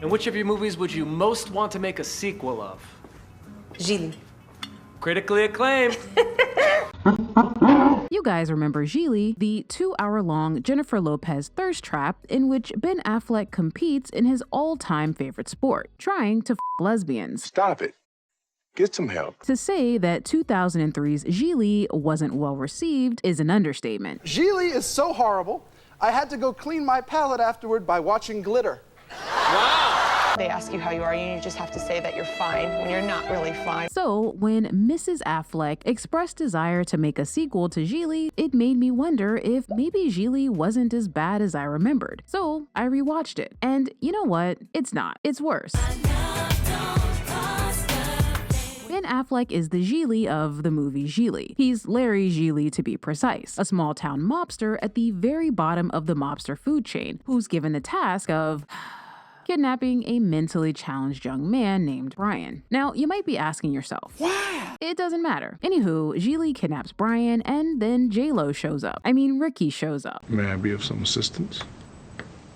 And which of your movies would you most want to make a sequel of? Gigli. Critically acclaimed. You guys remember Gigli, the 2-hour-long Jennifer Lopez thirst trap in which Ben Affleck competes in his all-time favorite sport, trying to f lesbians. Stop it. Get some help. To say that 2003's Gigli wasn't well received is an understatement. Gigli is so horrible, I had to go clean my palate afterward by watching glitter. Wow! They ask you how you are, and you just have to say that you're fine when you're not really fine. So, when Mrs. Affleck expressed desire to make a sequel to Gigli, it made me wonder if maybe Gigli wasn't as bad as I remembered. So, I rewatched it. And you know what? It's not. It's worse. Ben Affleck is the Gigli of the movie Gigli. He's Larry Gigli, to be precise, a small-town mobster at the very bottom of the mobster food chain, who's given the task of kidnapping a mentally challenged young man named Brian. Now, you might be asking yourself, why? It doesn't matter. Anywho, Gigli kidnaps Brian, and then J-Lo shows up. I mean, Ricky shows up. May I be of some assistance?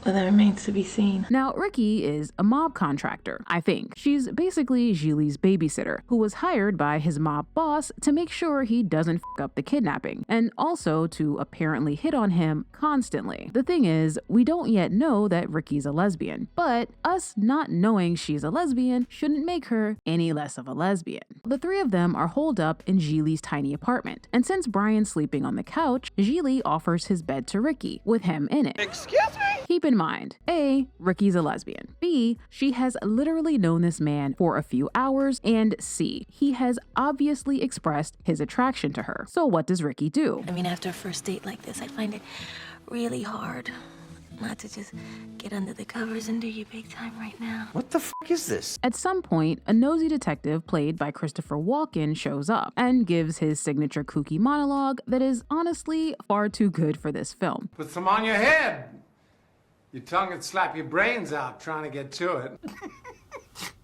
Well, that remains to be seen. Now, Ricky is a mob contractor, I think. She's basically Gigli's babysitter, who was hired by his mob boss to make sure he doesn't f up the kidnapping, and also to apparently hit on him constantly. The thing is, we don't yet know that Ricky's a lesbian, but us not knowing she's a lesbian shouldn't make her any less of a lesbian. The three of them are holed up in Gigli's tiny apartment, and since Brian's sleeping on the couch, Gigli offers his bed to Ricky, with him in it. Excuse me? Keep in mind, A, Ricky's a lesbian. B, she has literally known this man for a few hours. And C, he has obviously expressed his attraction to her. So what does Ricky do? I mean, after a first date like this, I find it really hard not to just get under the covers and do you big time right now. What the f is this? At some point, a nosy detective played by Christopher Walken shows up and gives his signature kooky monologue that is honestly far too good for this film. Put some on your head. Your tongue would slap your brains out trying to get to it.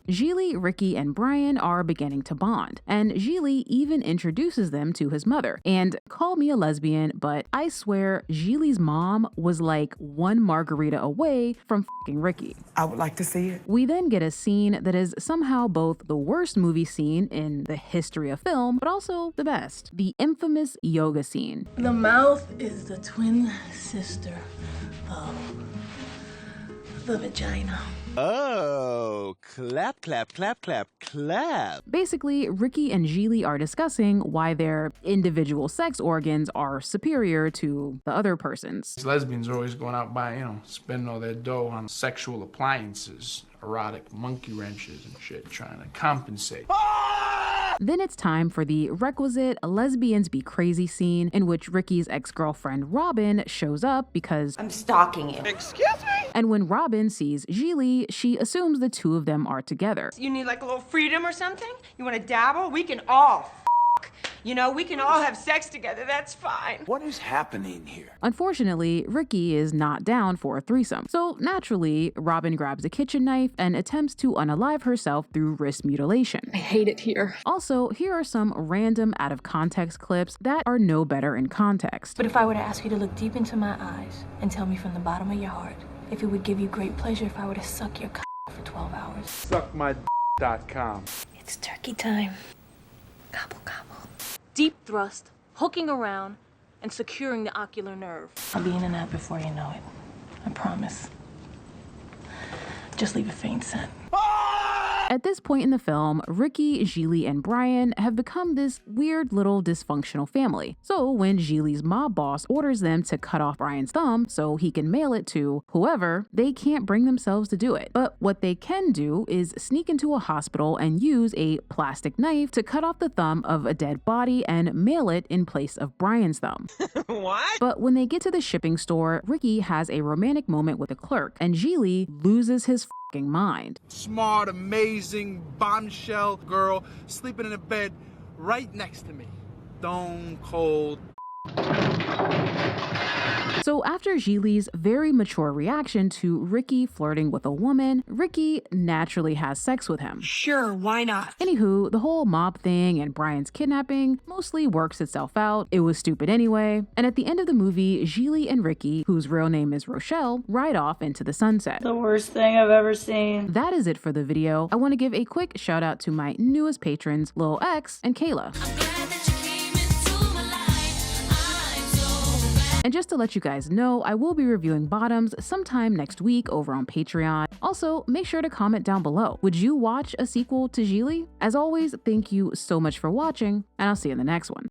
Gigli, Ricky, and Brian are beginning to bond, and Gigli even introduces them to his mother. And call me a lesbian, but I swear Gigli's mom was like one margarita away from f***ing Ricky. I would like to see it. We then get a scene that is somehow both the worst movie scene in the history of film, but also the best. The infamous yoga scene. The mouth is the twin sister of the vagina. Oh, clap, clap, clap, clap, clap. Basically, Ricky and Gigli are discussing why their individual sex organs are superior to the other person's. These lesbians are always going out buying, spending all their dough on sexual appliances, erotic monkey wrenches and shit, trying to compensate. Then it's time for the requisite lesbians be crazy scene in which Ricky's ex-girlfriend Robin shows up because I'm stalking you. Excuse me? And when Robin sees Gigli, she assumes the two of them are together. You need like a little freedom or something? You want to dabble? We can all You know, we can all have sex together, that's fine. What is happening here? Unfortunately, Ricky is not down for a threesome. So naturally, Robin grabs a kitchen knife and attempts to unalive herself through wrist mutilation. I hate it here. Also, here are some random out of context clips that are no better in context. But if I were to ask you to look deep into my eyes and tell me from the bottom of your heart if it would give you great pleasure if I were to suck your for 12 hours. Suckmy.com. It's turkey time. Gobble, gobble. Deep thrust, hooking around, and securing the ocular nerve. I'll be in and out before you know it. I promise. Just leave a faint scent. At this point in the film, Ricky, Gigli, and Brian have become this weird little dysfunctional family. So when Gigli's mob boss orders them to cut off Brian's thumb so he can mail it to whoever, they can't bring themselves to do it. But what they can do is sneak into a hospital and use a plastic knife to cut off the thumb of a dead body and mail it in place of Brian's thumb. What? But when they get to the shipping store, Ricky has a romantic moment with a clerk, and Gigli loses his mind. Smart, amazing, bombshell girl sleeping in a bed right next to me. Stone cold. So after Gigli's very mature reaction to Ricky flirting with a woman, Ricky naturally has sex with him. Sure, why not? Anywho, the whole mob thing and Brian's kidnapping mostly works itself out. It was stupid anyway. And at the end of the movie, Gigli and Ricky, whose real name is Rochelle, ride off into the sunset. The worst thing I've ever seen. That is it for the video. I want to give a quick shout out to my newest patrons, Lil X and Kayla. And just to let you guys know, I will be reviewing Bottoms sometime next week over on Patreon. Also, make sure to comment down below. Would you watch a sequel to Gigli? As always, thank you so much for watching, and I'll see you in the next one.